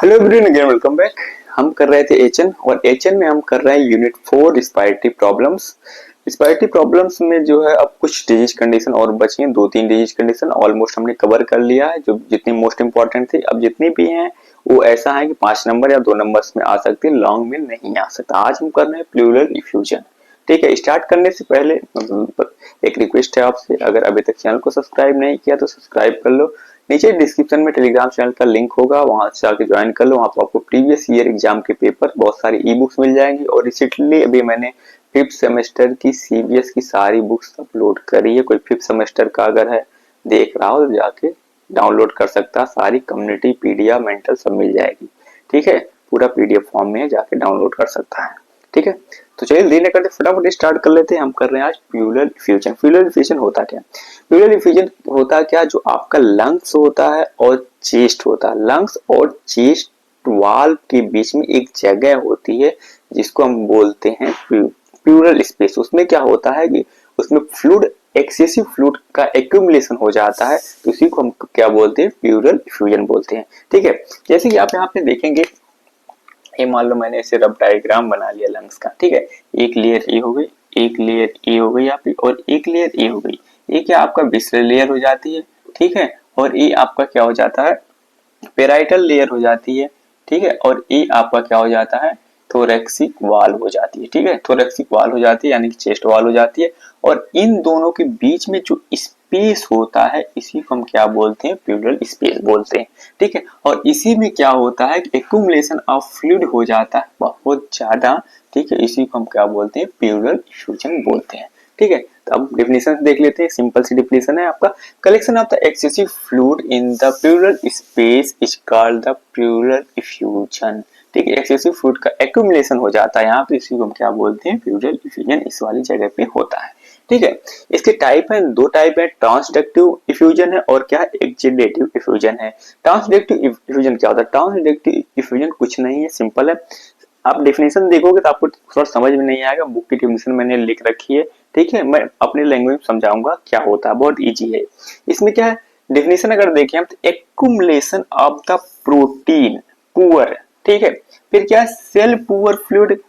Hello everyone, again welcome back. हम कर रहे थे एचएन और एचएन में हम कर रहे हैं unit 4 respiratory problems. Respiratory problems में जो है अब कुछ डिजीज कंडीशन और बची हैं, 2-3 डिजीज कंडीशन ऑलमोस्ट हमने कवर कर लिया है जो जितनी मोस्ट इंपॉर्टेंट थी। अब जितनी भी हैं वो ऐसा है कि 5 नंबर या 2 नंबर्स में आ सकती है, लॉन्ग में नहीं आ सकता। आज हम कर रहे हैं प्लूरल इफ्यूजन। ठीक है, स्टार्ट करने से पहले एक रिक्वेस्ट है आपसे, अगर अभी तक चैनल को सब्सक्राइब नहीं किया तो सब्सक्राइब कर लो। नीचे डिस्क्रिप्शन में टेलीग्राम चैनल का लिंक होगा, वहां से आके ज्वाइन कर लो। वहां पर आपको प्रीवियस ईयर एग्जाम के पेपर, बहुत सारी ई बुक्स मिल जाएंगी। और रिसेंटली अभी मैंने 5th सेमेस्टर की सीबीएस की सारी बुक्स अपलोड करी है। कोई 5th सेमेस्टर का अगर है देख रहा हो तो जाके डाउनलोड कर सकता है। सारी कम्युनिटी पीडीएफ मेंटल सब मिल जाएगी। ठीक है, पूरा पीडीएफ फॉर्म में जाके डाउनलोड कर सकता है। ठीक है, तो चलिए देर न करते फटाफट स्टार्ट कर लेते हैं। हम कर रहे हैं आज प्लूरल इफ्यूजन। प्लूरल इफ्यूजन होता क्या? प्लूरल इफ्यूजन होता क्या, जो आपका लंग्स होता है और चेस्ट होता है, लंग्स और चेस्ट वाल्व के बीच में एक जगह होती है जिसको हम बोलते हैं प्लूरल स्पेस। उसमें क्या होता है कि उसमें फ्लूइड, एक्सेसिव फ्लूइड का एक्यूमुलेशन हो जाता है, तो उसी को हम क्या बोलते हैं? प्लूरल इफ्यूजन बोलते हैं। ठीक है, जैसे कि आप यहाँ पे देखेंगे, ये मान लो मैंने इसे रफ डायग्राम बना लिया लंग्स का। ठीक है, एक लेयर ए हो गई, एक लेयर ए हो गई यहाँ पे, और एक लेयर ए हो गई। ये क्या आपका विसरल लेयर हो जाती है। ठीक है, और ये आपका क्या हो जाता है? पेराइटल लेयर हो जाती है। ठीक है, और ये आपका क्या हो जाता है? थोरैक्सिक वाल हो जाती है। ठीक है, थोरैक्सिक वाल हो जाती है यानी कि चेस्ट वाल हो जाती है। और इन दोनों के बीच में जो स्पेस होता है इसी को हम क्या बोलते हैं? प्लूरल स्पेस बोलते हैं। ठीक है, और इसी में क्या होता है कि एक्यूमुलेशन ऑफ फ्लूइड हो जाता है बहुत ज्यादा। ठीक है, इसी को हम क्या बोलते हैं? प्लूरल इफ्यूजन बोलते हैं। ठीक है, तो अब डेफिनेशन देख लेते हैं। सिंपल सी डेफिनेशन है आपका, collection of the excessive fluid in the plural space is called the pleural effusion. ठीक है, एक्सेसिव फ्लूइड का एक्यूमुलेशन हो जाता है यहाँ पे, इसी को हम क्या बोलते हैं? प्लूरल इफ्यूजन इस वाली जगह पे होता है। ठीक है, इसके टाइप है, 2 टाइप है, ट्रांसडक्टिव इफ्यूजन है और क्या? एक्जिडेटिव इफ्यूजन है। ट्रांसडक्टिव इफ्यूजन क्या होता है? ट्रांसडक्टिव इफ्यूजन कुछ नहीं है, सिंपल है। आप डेफिनेशन देखोगे तो आपको थोड़ा समझ में नहीं आएगा, बुक की डेफिनेशन मैंने लिख रखी है। ठीक है, मैं अपने लैंग्वेज में समझाऊंगा क्या होता है, बहुत इजी है। इसमें क्या है डेफिनेशन, अगर देखें हम तो accumulation of the protein poor. ठीक है, फिर क्या? Cell poor fluid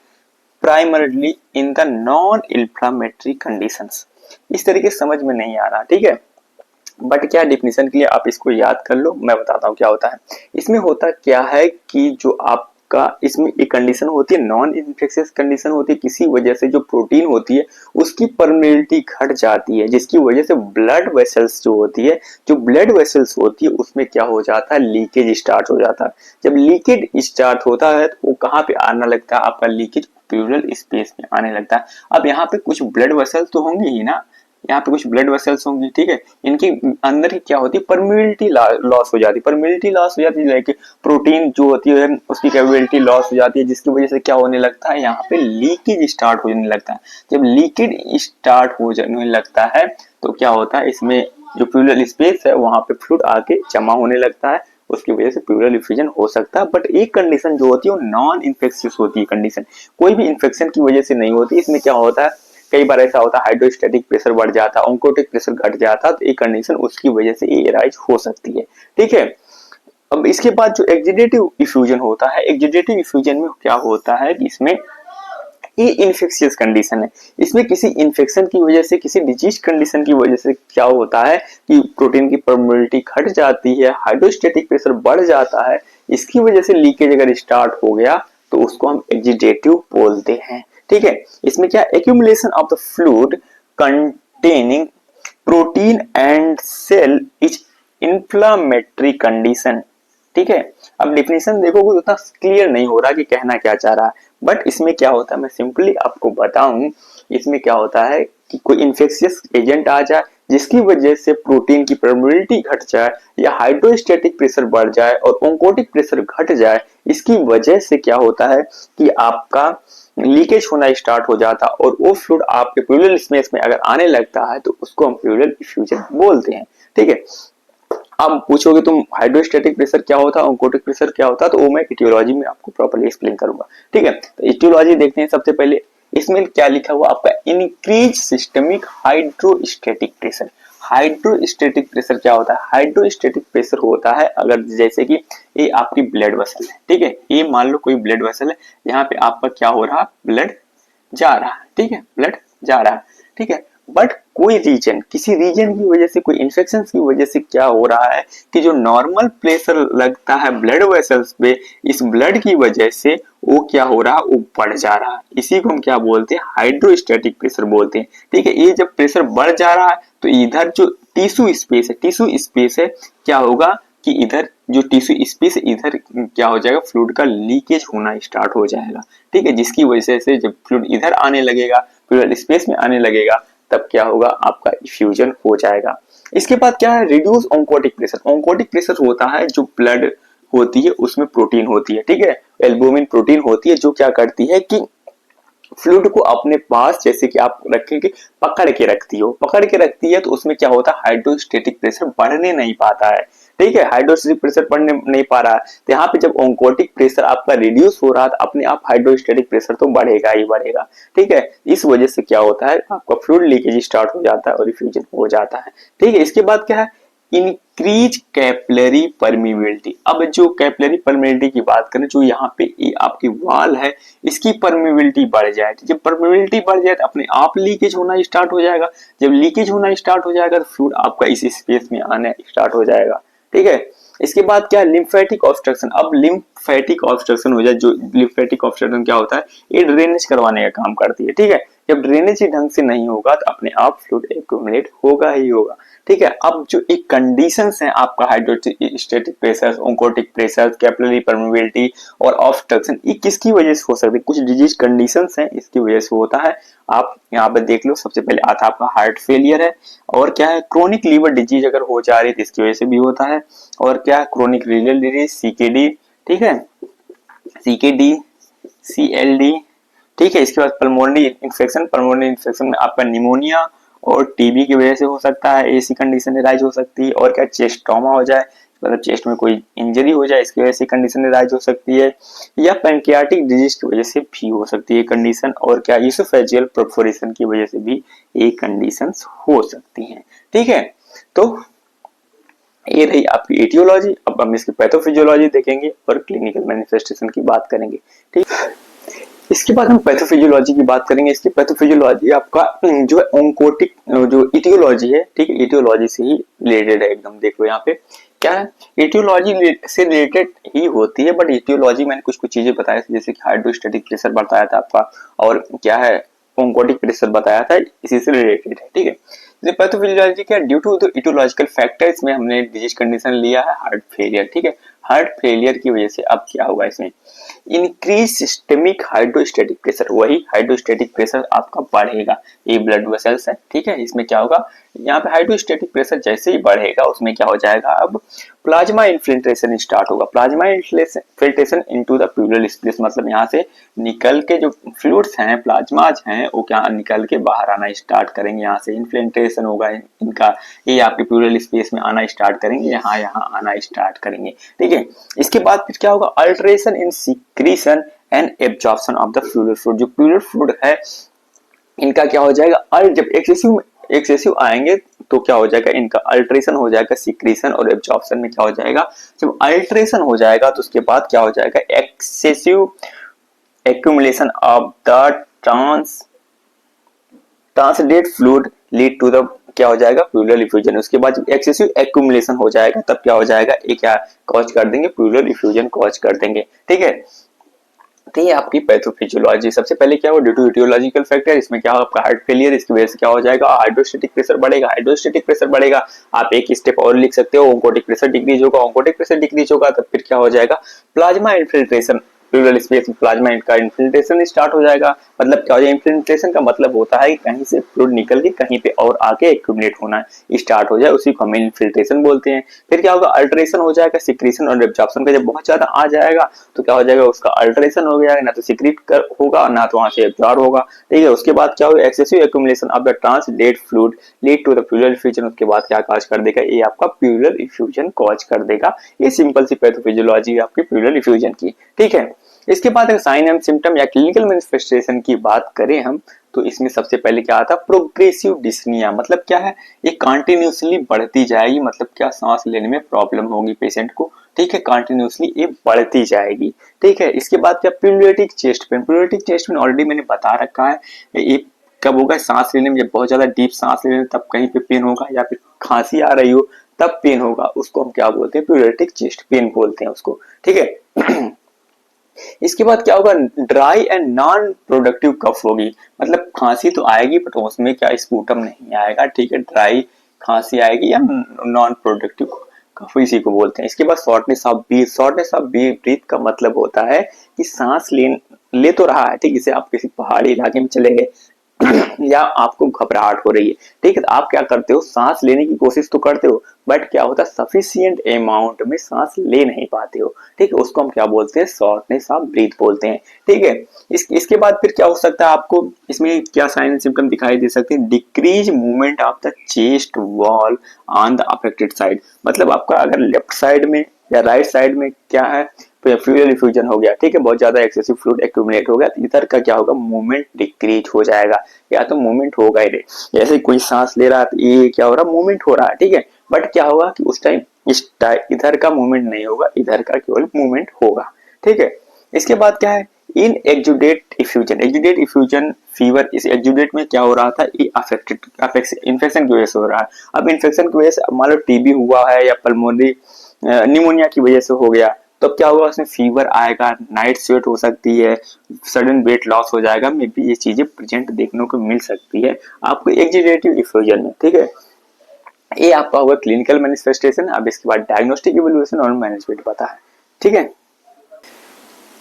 primarily in the non inflammatory conditions. इस तरीके से समझ में नहीं आ रहा। ठीक है, बट क्या डेफिनेशन के लिए आप इसको याद कर लो, मैं बताता हूँ क्या होता है। इसमें होता क्या है कि जो आपका इसमें एक कंडीशन होती है, नॉन इन्फेक्शियस कंडीशन होती है। किसी वजह से जो प्रोटीन होती है उसकी परमेबिलिटी घट जाती है, जिसकी वजह से ब्लड वेसल्स जो होती है, जो ब्लड वेसल्स होती है उसमें क्या हो जाता है? लीकेज स्टार्ट हो जाता है। जब लीकेज स्टार्ट होता है तो वो कहाँ पे आना लगता है? आपका लीकेज प्लूरल स्पेस में आने लगता है। अब यहाँ पे कुछ ब्लड वेसल्स तो होंगे ही ना, यहाँ पे कुछ ब्लड वेसल्स होंगी। ठीक है, इनकी अंदर क्या होती है? परमिबिलिटी लॉस हो जाती है। परमिबिलिटी लॉस हो जाती है, लाइक प्रोटीन जो होती है उसकी कैपेबिलिटी लॉस हो जाती है, जिसकी वजह से क्या होने लगता है? यहाँ पे लीकेज स्टार्ट होने लगता है। जब लीकेज स्टार्ट होने लगता है तो क्या होता है? इसमें जो प्लूरल स्पेस है वहां पे फ्लूइड आके जमा होने लगता है, उसकी वजह से प्लूरल इफ्यूजन हो सकता है। बट एक कंडीशन जो होती है वो नॉन इन्फेक्शियस होती है। कंडीशन कोई भी इन्फेक्शन की वजह से नहीं होती। इसमें क्या होता है? कई बार ऐसा होता है हाइड्रोस्टैटिक प्रेशर बढ़ जाता है, ऑन्कोटिक प्रेशर घट जाता है, तो एक कंडीशन उसकी वजह से ये राइज हो सकती है। ठीक है, अब इसके बाद जो एक्जिडेटिव इफ्यूजन होता है, एक्जिडेटिव इफ्यूजन में क्या होता है कि इसमें ये इन्फेक्शियस कंडीशन है। इसमें किसी इन्फेक्शन की वजह से, किसी डिजीज कंडीशन की वजह से क्या होता है कि प्रोटीन की परमेबिलिटी घट जाती है, हाइड्रोस्टैटिक प्रेशर बढ़ जाता है, इसकी वजह से लीकेज अगर स्टार्ट हो गया तो उसको हम एक्जिडेटिव बोलते हैं। ठीक है, इसमें क्या? Accumulation of the fluid containing protein and cell is inflammatory condition. ठीक है, अब डेफिनेशन देखोगे तो उतना क्लियर नहीं हो रहा कि कहना क्या चाह रहा है, बट इसमें क्या होता है मैं सिंपली आपको बताऊं। इसमें क्या होता है कि कोई इन्फेक्शियस एजेंट आ जाए जिसकी वजह से प्रोटीन की परमेबिलिटी घट जाए, या हाइड्रोस्टैटिक प्रेशर बढ़ जाए और ओंकोटिक प्रेशर घट जाए, इसकी वजह से क्या होता है कि आपका लीकेज होना स्टार्ट हो जाता है, और वो फ्लूइड आपके प्लूरल स्पेस में अगर आने लगता है तो उसको हम प्लूरल इफ्यूजन बोलते हैं। ठीक है, अब पूछोगे तुम हाइड्रोस्टैटिक प्रेशर क्या होता है, ओंकोटिक प्रेशर क्या होता है, तो वो मैं इटियोलॉजी में आपको प्रॉपर्ली एक्सप्लेन करूंगा। ठीक है, तो इटियोलॉजी देखते हैं सबसे पहले। इसमें क्या लिखा हुआ आपका? Increase systemic hydrostatic pressure. Hydrostatic pressure क्या होता है? हाइड्रोस्टेटिक प्रेशर होता है अगर जैसे कि ये आपकी ब्लड वेसल है, ठीक है, ये मान लो कोई ब्लड वेसल है, यहाँ पे आपका क्या हो रहा है, ब्लड जा रहा है, ठीक है, ब्लड जा रहा है, ठीक है, बट कोई रीजन, किसी रीजन की वजह से, कोई इन्फेक्शन की वजह से क्या हो रहा है कि जो नॉर्मल प्रेशर लगता है ब्लड वेसल्स पे, इस ब्लड की वजह से वो क्या हो रहा है, वो बढ़ जा रहा है। इसी को हम क्या बोलते हैं, हाइड्रोस्टैटिक प्रेशर बोलते हैं, ठीक है। ये जब प्रेशर बढ़ जा रहा है तो इधर जो टिश्यू स्पेस है क्या होगा कि इधर जो टिश्यू स्पेस इधर क्या हो जाएगा, फ्लूइड का लीकेज होना स्टार्ट हो जाएगा, ठीक है, जिसकी वजह से जब फ्लूइड इधर आने लगेगा, फ्लूइड स्पेस में आने लगेगा, तब क्या होगा, आपका इफ्यूजन हो जाएगा। इसके बाद क्या है, reduce oncotic pressure. Oncotic pressure होता है जो ब्लड होती है उसमें प्रोटीन होती है, ठीक है, एल्बुमिन प्रोटीन होती है, जो क्या करती है कि फ्लूइड को अपने पास जैसे कि आप रखेंगे पकड़ के रखती हो, पकड़ के रखती है, तो उसमें क्या होता है, हाइड्रोस्टेटिक प्रेशर बढ़ने नहीं पाता है, ठीक है, हाइड्रोस्टेटिक प्रेशर बढ़ने नहीं पा रहा है। तो यहाँ पे जब ऑन्कोटिक प्रेशर आपका रिड्यूस हो रहा है तो अपने आप हाइड्रोस्टेटिक प्रेशर तो बढ़ेगा ही बढ़ेगा, ठीक है। इस वजह से क्या होता है, आपका फ्लूइड लीकेज स्टार्ट हो जाता है और इफ्यूजन हो जाता है, ठीक है। इसके बाद क्या है, इंक्रीज कैपिलरी परमिबिलिटी। अब जो कैपिलरी परमिबिलिटी की बात करें, जो यहाँ पे ये आपकी वाल है, इसकी परमिबिलिटी बढ़ जाए, जब परमिबिलिटी बढ़ जाए तो अपने आप लीकेज होना स्टार्ट हो जाएगा। जब लीकेज होना स्टार्ट हो जाएगा तो फ्लूइड आपका इस स्पेस में आना स्टार्ट हो जाएगा, ठीक है। इसके बाद क्या है, लिम्फेटिक ऑब्स्ट्रक्शन। अब लिम्फेटिक ऑब्स्ट्रक्शन हो जाए, जो लिम्फेटिक ऑब्स्ट्रक्शन क्या होता है, ये ड्रेनेज करवाने का काम करती है, ठीक है। जब ड्रेनेज ही ढंग से नहीं होगा तो अपने आप फ्लूइड एक्यूमुलेट होगा ही होगा, ठीक है। अब जो एक कंडीशंस हैं आपका hydrostatic pressure, oncotic pressure, capillary permeability और ऑब्स्ट्रक्शन, ये किसकी वजह से हो सकती है, कुछ डिजीज कंडीशंस हैं इसकी वजह से होता है। आप यहाँ पे देख लो, सबसे पहले आता है आपका हार्ट फेलियर है, और क्या है, क्रोनिक लीवर डिजीज अगर हो जा रही है तो इसकी वजह से भी होता है, और क्या है, क्रोनिक रीनल डिजीज, सीकेडी, ठीक है, सीकेडी, सीएलडी, ठीक है। इसके बाद पल्मोनरी इन्फेक्शन, पल्मोनरी इन्फेक्शन में आपका निमोनिया और टीबी की वजह से हो सकता है, ऐसी कंडीशन राइज हो सकती है, और क्या, चेस्ट ट्रॉमा हो जाए, मतलब चेस्ट में कोई इंजरी हो जाए, इसकी वजह से कंडीशन राइज हो सकती है, या पैंक्रियाटिक डिजीज की वजह से भी हो सकती है कंडीशन, और क्या, ईसोफेजियल परफोरेशन की वजह से भी ये कंडीशंस हो सकती हैं, ठीक है। तो ये रही आपकी एटियोलॉजी। अब हम इसकी पैथोफिजियोलॉजी देखेंगे और क्लिनिकल मैनिफेस्टेशन की बात करेंगे, ठीक। इसके बाद हम पैथोफिजियोलॉजी की बात करेंगे। इसकी पैथोफिजियोलॉजी आपका जो है ऑन्कोटिक जो इटियोलॉजी है, ठीक है, इटियोलॉजी से ही रिलेटेड है एकदम। देखो यहाँ पे क्या है, इटियोलॉजी से रिलेटेड ही होती है, बट इटियोलॉजी मैंने कुछ कुछ चीजें बताया थी, जैसे कि हाइड्रोस्टैटिक प्रेशर बताया था आपका, और क्या है, ऑन्कोटिक प्रेशर बताया था, इसी से रिलेटेड है, ठीक है। पैथोफिजियोलॉजी क्या, due to the etiological factors में हमने डिजीज कंडीशन लिया है हार्ट फेलियर, ठीक है। हार्ट फेलियर की वजह से अब क्या होगा, इसमें इंक्रीज सिस्टेमिक हाइड्रोस्टेटिक प्रेशर, वही हाइड्रोस्टेटिक प्रेशर आपका बढ़ेगा, ये ब्लड वेसल्स है, ठीक है। इसमें क्या होगा, यहाँ पे हाइड्रोस्टेटिक प्रेशर जैसे ही बढ़ेगा उसमें क्या हो जाएगा, अब प्लाज्मा इन्फिल्ट्रेशन स्टार्ट होगा। Plasma infiltration into the plural space, मतलब यहाँ से निकल के जो फ्लूइड्स हैं, प्लाज्माज हैं, वो क्या निकल के बाहर आना स्टार्ट करेंगे, यहाँ से इन्फिल्ट्रेशन होगा इनका, ये आपके प्लूरल स्पेस में आना स्टार्ट करेंगे, यहाँ यहाँ आना स्टार्ट करेंगे, ठीक है। इसके बाद फिर क्या होगा, alteration in secretion and absorption of the pleural fluid. जो प्लूरल फ्लूइड है इनका क्या हो जाएगा, जब एक्सेसिव आएंगे तो क्या हो जाएगा, इनका अल्ट्रेशन हो जाएगा, सिक्रीशन और एब्जॉर्प्शन में क्या हो जाएगा, जब अल्ट्रेशन हो जाएगा तो उसके बाद क्या हो जाएगा, excessive accumulation of the transudate fluid lead to the क्या हो जाएगा, प्लूरल इफ्यूजन। उसके बाद जब एक्सेसिव एक्यूमुलेशन हो जाएगा तब क्या हो जाएगा, ये क्या कॉज कर देंगे, प्लूरल इफ्यूजन कॉज कर देंगे, ठीक है। तो ये आपकी पैथोफिजियोलॉजी। सबसे पहले क्या हो, ड्यू टू इटियोलॉजिकल फैक्टर, इसमें क्या हो, आपका हार्ट फेलियर, इसकी वजह से क्या हो जाएगा, हाइड्रोस्टेटिक प्रेशर बढ़ेगा, हाइड्रोस्टेटिक प्रेशर बढ़ेगा। आप एक स्टेप और लिख सकते हो, ऑन्कोटिक प्रेशर डिक्रीज होगा, ऑन्कोटिक प्रेशर डिक्रीज होगा तब फिर क्या हो जाएगा, प्लाज्मा इन्फिल्ट्रेशन, प्लूरल स्पेस में प्लाज्मा का इन्फिल्ट्रेशन स्टार्ट हो जाएगा। मतलब क्या हो जाएगा, इन्फिल्ट्रेशन का मतलब होता है कि कहीं से फ्लूइड निकल के कहीं पे और आके एक्यूमुलेट होना स्टार्ट हो जाए, उसी को हम इन्फिल्ट्रेशन बोलते हैं। फिर क्या होगा, अल्ट्रेशन हो जाएगा, सिक्रीशन और एब्जॉर्प्शन का जब बहुत ज्यादा आ जाएगा तो क्या हो जाएगा, उसका अल्ट्रेशन हो गया, ना तो सिक्रीट होगा ना तो वहां से एब्जॉर्ब होगा, ठीक है। उसके बाद क्या होगा, excessive accumulation of the transudate fluid lead to the pleural effusion. उसके बाद क्या कॉज कर देगा, ये आपका प्लूरल इफ्यूजन कॉज कर देगा। ये सिंपल सी पैथोफिजियोलॉजी आपकी प्लूरल इफ्यूजन की, ठीक है। इसके बाद साइन एंड सिम्टम या क्लिनिकल मैनिफेस्टेशन की बात करें हम, तो इसमें सबसे पहले क्या आता है, प्रोग्रेसिव डिस्निया, मतलब क्या है, ये कंटिन्यूसली बढ़ती जाएगी, मतलब क्या, सांस लेने में प्रॉब्लम होगी पेशेंट को, ठीक है, कंटिन्यूसली ये बढ़ती जाएगी, ठीक है। इसके बाद क्या, pleuritic chest pain, pleuritic chest pain already मैंने बता रखा है, ये कब होगा, सांस लेने में, जब बहुत ज्यादा डीप सांस लेने में तब कहीं पे पेन होगा, या फिर खांसी आ रही हो तब पेन होगा, उसको हम क्या बोलते हैं, प्यूरियोडिक चेस्ट पेन बोलते हैं उसको, ठीक है। इसके बाद क्या होगा, dry and non productive cough होगी, मतलब खांसी तो आएगी बट उसमें क्या स्पूटम नहीं आएगा, ठीक है, ड्राई खांसी आएगी या नॉन प्रोडक्टिव कफ इसी को बोलते हैं। इसके बाद shortness of breath, shortness of breath का मतलब होता है कि सांस ले तो रहा है, ठीक, इसे आप किसी पहाड़ी इलाके में चले गए या आपको घबराहट हो रही है, ठीक है, तो आप क्या करते हो, सांस लेने की कोशिश तो करते हो, बट क्या होता है, सफिशिएंट अमाउंट में सांस ले नहीं पाते हो, ठीक है, उसको हम क्या बोलते हैं, शॉर्टनेस ऑफ ब्रीथ बोलते हैं, ठीक है। इसके बाद फिर क्या हो सकता है, आपको इसमें क्या साइन सिम्टम दिखाई दे सकते हैं, decrease movement of the chest wall on the affected side, मतलब आपका अगर लेफ्ट साइड में या राइट साइड में क्या है, फ्लूइड डिफ्यूजन हो गया, ठीक है, बहुत ज्यादा एक्सेसिव फ्लूइड एक्यूमुलेट हो गया, तो इधर का क्या होगा, मूवमेंट डिक्रीज हो जाएगा, या तो मूवमेंट होगा ही नहीं, जैसे कोई सांस ले रहा है तो ये क्या हो रहा है, मूवमेंट हो रहा है, ठीक है, बट क्या होगा कि उस टाइम इधर का मूवमेंट नहीं होगा, इधर का केवल मूवमेंट होगा, ठीक है। इसके बाद क्या है, इन exudate effusion, exudate effusion fever, इस एक्जुडेट में क्या हो रहा था, ये अफेक्टेड इन्फेक्शन की वजह से हो रहा है, अब इन्फेक्शन की वजह से मान लो टीबी हुआ है या पल्मोनरी निमोनिया की वजह से हो गया, तो क्या होगा, उसमें फीवर आएगा, नाइट स्वेट हो सकती है, सडन वेट लॉस हो जाएगा, मे बी ये चीजें प्रेजेंट देखने को मिल सकती है आपको एक्जिडेटिव इफ्यूजन में, ठीक है। ये आपका होगा क्लिनिकल मैनिफेस्टेशन। अब इसके बाद डायग्नोस्टिक इवैल्यूएशन और मैनेजमेंट पता है, ठीक है।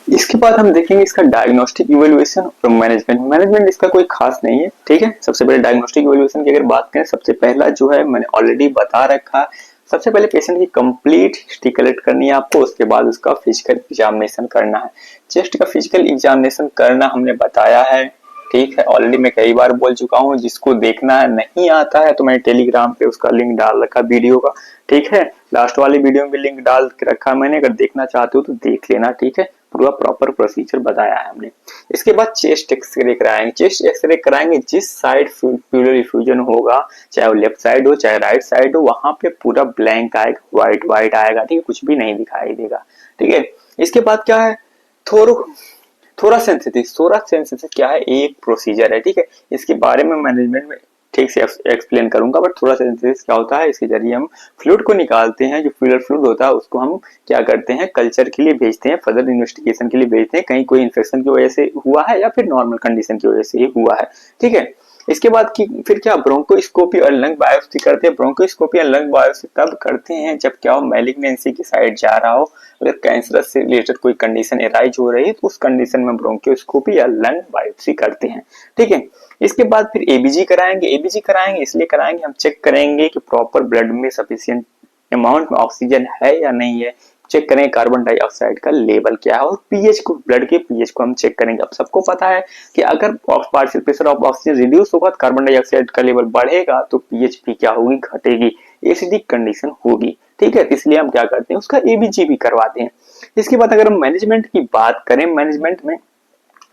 इसके बाद हम देखेंगे इसका डायग्नोस्टिक इवैल्यूएशन और मैनेजमेंट। मैनेजमेंट इसका कोई खास नहीं है, ठीक है। सबसे पहले डायग्नोस्टिक इवैल्यूएशन की अगर बात करें, सबसे पहला जो है मैंने ऑलरेडी बता रखा, सबसे पहले पेशेंट की कंप्लीट हिस्ट्री कलेक्ट करनी है आपको, उसके बाद उसका फिजिकल एग्जामिनेशन करना है। चेस्ट का फिजिकल एग्जामिनेशन करना हमने बताया है, ठीक है, ऑलरेडी मैं कई बार बोल चुका हूँ, जिसको देखना नहीं आता है तो मैंने टेलीग्राम पे उसका लिंक डाल रखा वीडियो का, ठीक है, लास्ट वाले वीडियो में भी लिंक डाल के रखा मैंने, अगर देखना चाहते हो तो देख लेना, ठीक है, पूरा प्रॉपर प्रोसीजर बताया है हमने। इसके बाद चेस्ट एक्सरे कराएंगे, चेस्ट एक्सरे कराएंगे, जिस साइड प्लूरल इफ्यूजन होगा, चाहे वो लेफ्ट साइड हो चाहे राइट साइड हो, वहां पे पूरा ब्लैंक आएगा, व्हाइट व्हाइट आएगा, ठीक है, कुछ भी नहीं दिखाई देगा, ठीक है। इसके बाद क्या है, थोरासेंसिस, थोरासेंसिस क्या है, एक प्रोसीजर है, ठीक है, इसके बारे में मैनेजमेंट में ठीक से एक्सप्लेन करूंगा, बट थोरासेंसिस क्या होता है, इसके जरिए हम फ्लूइड को निकालते हैं, जो प्लूरल फ्लूइड होता है उसको हम क्या करते हैं, कल्चर के लिए भेजते हैं, फर्दर इन्वेस्टिगेशन के लिए भेजते हैं, कहीं कोई इन्फेक्शन की वजह से हुआ है या फिर नॉर्मल कंडीशन की वजह से ही हुआ है, ठीक है। इसके बाद की फिर क्या, ब्रोंकोस्कोपी और लंग बायोप्सी करते हैं। ब्रोंकोस्कोपी और लंग बायोप्सी तब करते हैं जब क्या हो, मैलिग्नेंसी की साइड जा रहा हो, अगर कैंसर से रिलेटेड कोई कंडीशन एराइज हो रही है तो उस कंडीशन में ब्रोंकोस्कोपी या लंग बायोप्सी करते हैं, ठीक है। इसके बाद फिर एबीजी कराएंगे, एबीजी कराएंगे इसलिए कराएंगे, हम चेक करेंगे कि प्रॉपर ब्लड में सफिशिएंट अमाउंट में ऑक्सीजन है या नहीं है, चेक करें कार्बन डाइऑक्साइड का लेवल क्या है, और पीएच को, ब्लड के पीएच को हम चेक करेंगे। अब सबको पता है कि अगर partial pressure of oxygen reduce होगा तो कार्बन डाइऑक्साइड का लेवल बढ़ेगा, तो पीएच भी क्या होगी, घटेगी, एसिडिक कंडीशन होगी, ठीक है, इसलिए हम क्या करते हैं, उसका एबीजी भी करवाते हैं। इसके बाद अगर हम मैनेजमेंट की बात करें, मैनेजमेंट में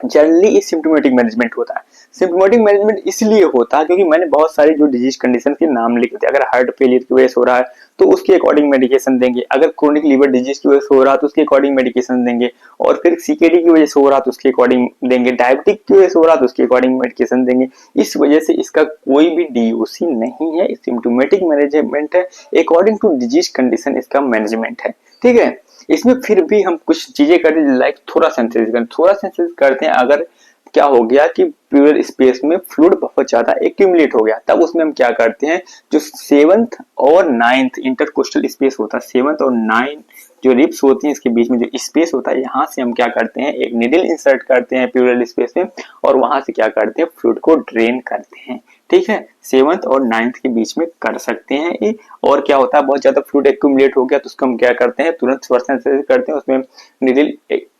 जनरली सिम्प्टोमेटिक मैनेजमेंट होता है। सिम्प्टोमेटिक मैनेजमेंट इसलिए होता है क्योंकि मैंने बहुत सारी जो डिजीज कंडीशन के नाम लिखे थे, अगर हार्ट फेलियर की वजह से हो रहा है तो उसके अकॉर्डिंग मेडिकेशन देंगे, अगर क्रोनिक लीवर डिजीज की वजह से हो रहा है तो उसके अकॉर्डिंग मेडिकेशन देंगे, और फिर सीकेडी की वजह से हो रहा है तो उसके अकॉर्डिंग देंगे, डायबिटिक की वजह से हो रहा है तो उसके अकॉर्डिंग मेडिकेशन देंगे। इस वजह से इसका कोई भी डीओसी नहीं है, सिम्प्टोमेटिक मैनेजमेंट है, अकॉर्डिंग टू डिजीज कंडीशन इसका मैनेजमेंट है, ठीक है। इसमें फिर भी हम कुछ चीजें करते हैं, लाइक थोड़ा सेंसिटिव करते हैं, अगर क्या हो गया कि प्यूरल स्पेस में फ्लूइड बहुत ज्यादा एक्यूमुलेट हो गया, तब उसमें हम क्या करते हैं, जो 7th और 9th इंटरकोस्टल स्पेस होता है, 7th और 9 जो रिब्स होती हैं इसके बीच में जो स्पेस होता है, यहाँ से हम क्या करते हैं, एक निडल इंसर्ट करते हैं प्यूरल स्पेस में, और वहां से क्या करते हैं, फ्लूइड को ड्रेन करते हैं, ठीक है। 7th और 9th के बीच में कर सकते हैं ये। और क्या होता है, बहुत ज्यादा फ्लूइड एक्यूमुलेट हो गया तो उसको हम क्या करते हैं, तुरंत वर्सन करते हैं, उसमें निडल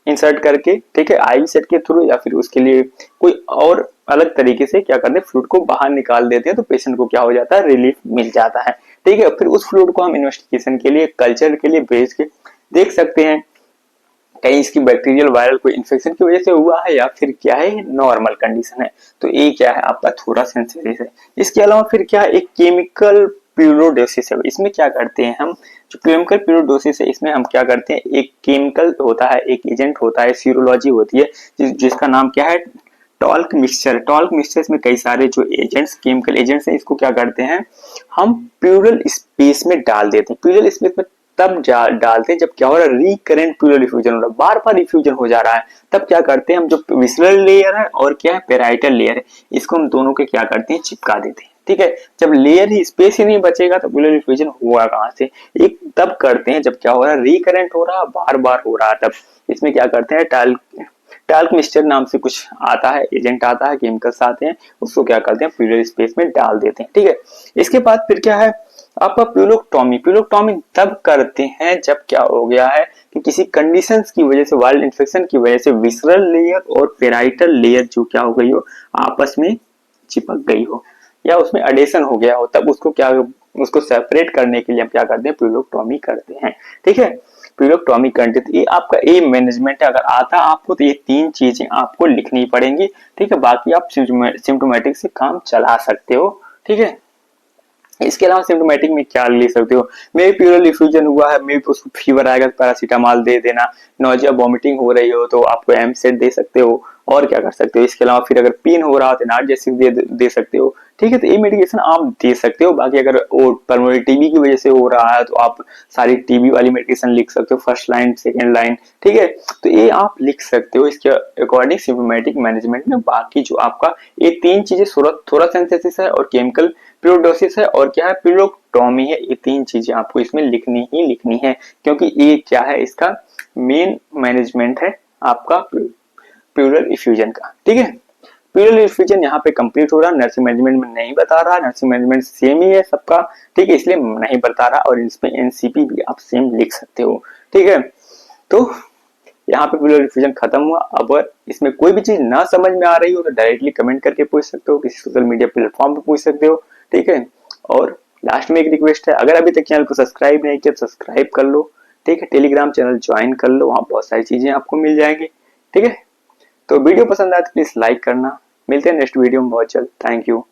इंसर्ट करके, ठीक है, आईवी सेट के थ्रू, या फिर उसके लिए कोई और अलग तरीके से क्या करते हैं, फ्लूइड को बाहर निकाल देते हैं, तो पेशेंट को क्या हो जाता है, रिलीफ मिल जाता है, ठीक है। फिर उस फ्लूइड को हम इन्वेस्टिगेशन के लिए, कल्चर के लिए भेज के देख सकते हैं कहीं इसकी बैक्टीरियल वायरल कोई इन्फेक्शन की वजह से हुआ है या फिर क्या है नॉर्मल कंडीशन है। तो ये क्या है आपका थोरासेंसिस है। इसके अलावा फिर क्या है, एक केमिकल प्यूरोडोसिस है। इसमें क्या करते हैं हम, जो केमिकल प्यूरोडोसिस है इसमें हम क्या करते हैं, एक केमिकल होता है, एक एजेंट होता है, सीरोलॉजी होती है जिसका नाम क्या है, टॉल्क मिक्सचर। टॉल्क मिक्सचर में कई सारे जो एजेंट्स, केमिकल एजेंट्स हैं, इसको क्या करते हैं हम प्यूरल स्पेस में डाल देते हैं। प्यूरल स्पेस में तब डालते हैं जब क्या हो रहा है, रिकरेंट प्यूरल डिफ्यूजन हो रहा है, बार बार डिफ्यूजन हो जा रहा है। तब क्या करते हैं हम, जो विसरल लेयर है और क्या है पेराइटल लेयर है, इसको हम दोनों के क्या करते हैं, चिपका देते हैं। ठीक है, जब लेयर ही स्पेस ही नहीं बचेगा तो प्यूरल डिफ्यूजन हुआ कहां से। एक तब करते हैं जब क्या हो रहा है, रिकरेंट हो रहा है, बार बार हो रहा है। तब इसमें क्या करते हैं, टाल्क मिक्सचर नाम से कुछ आता है, एजेंट आता है, केमिकल्स आते हैं, उसको क्या करते हैं प्यूरल स्पेस में डाल देते हैं। ठीक है, इसके बाद फिर क्या है आपका प्यूलोक्टोमी। प्यूलोक्टोमी तब करते हैं जब क्या हो गया है कि किसी कंडीशंस की वजह से, वायरल इन्फेक्शन की वजह से विसरल लेयर और पेराइटल लेयर जो क्या हो गई हो, आपस में चिपक गई हो या उसमें अडेशन हो गया हो, तब उसको क्या, उसको सेपरेट करने के लिए हम क्या करते हैं, प्यूलोक्टोमी करते हैं। ठीक है, प्यूलोक्टोमी करते थे। ये आपका ए मैनेजमेंट है। अगर आता आपको तो ये 3 चीजें आपको लिखनी पड़ेंगी। ठीक है, बाकी आप सिम्टोमेटिक से काम चला सकते हो। ठीक है, इसके अलावा सिम्टोमेटिक में क्या ले सकते हो, मे भी प्यूरल डिफ्यूजन हुआ है, मे भी उसको फीवर आएगा तो पैरासीटामॉल दे देना, नोजिया वॉमिटिंग हो रही हो तो आपको एमसेट दे सकते हो, और क्या कर सकते हो। इसके अलावा फिर अगर पेन हो रहा हो तो एनाल्जेसिक दे सकते हो। ठीक है, तो ये मेडिकेशन आप दे सकते हो। बाकी अगर वो पल्मोनरी टीबी की वजह से हो रहा है तो आप सारी टीबी वाली मेडिकेशन लिख सकते हो, फर्स्ट लाइन सेकेंड लाइन। ठीक है, तो ये आप लिख सकते हो इसके अकॉर्डिंग सिम्टोमेटिक मैनेजमेंट में। बाकी जो आपका ये 3 चीजें थोरासेंसिस है और केमिकल प्यूरोडोसिस है और क्या है प्यूलोक्टोमी है, ये 3 चीजें आपको इसमें लिखनी ही लिखनी है, क्योंकि ये क्या है इसका मेन मैनेजमेंट है आपका प्यूरल इफ्यूजन का। ठीक है, प्यूरल इफ्यूजन यहाँ पे कंप्लीट हो रहा है, नर्सिंग मैनेजमेंट में नहीं बता रहा, नर्सिंग मैनेजमेंट सेम ही है सबका। ठीक है, इसलिए नहीं बता रहा, और इसमें एनसीपी भी आप सेम लिख सकते हो। ठीक है, तो यहाँ पे प्यूरल इफ्यूजन खत्म हुआ। अगर इसमें कोई भी चीज ना समझ में आ रही हो तो डायरेक्टली कमेंट करके पूछ सकते हो, किसी सोशल मीडिया प्लेटफॉर्म पे पूछ सकते हो। ठीक है, और लास्ट में एक रिक्वेस्ट है, अगर अभी तक चैनल को सब्सक्राइब नहीं किया सब्सक्राइब कर लो। ठीक है, टेलीग्राम चैनल ज्वाइन कर लो, वहां बहुत सारी चीजें आपको मिल जाएंगी। ठीक है, तो वीडियो पसंद आए तो प्लीज लाइक करना। मिलते हैं नेक्स्ट वीडियो में बहुत जल्द। Thank you.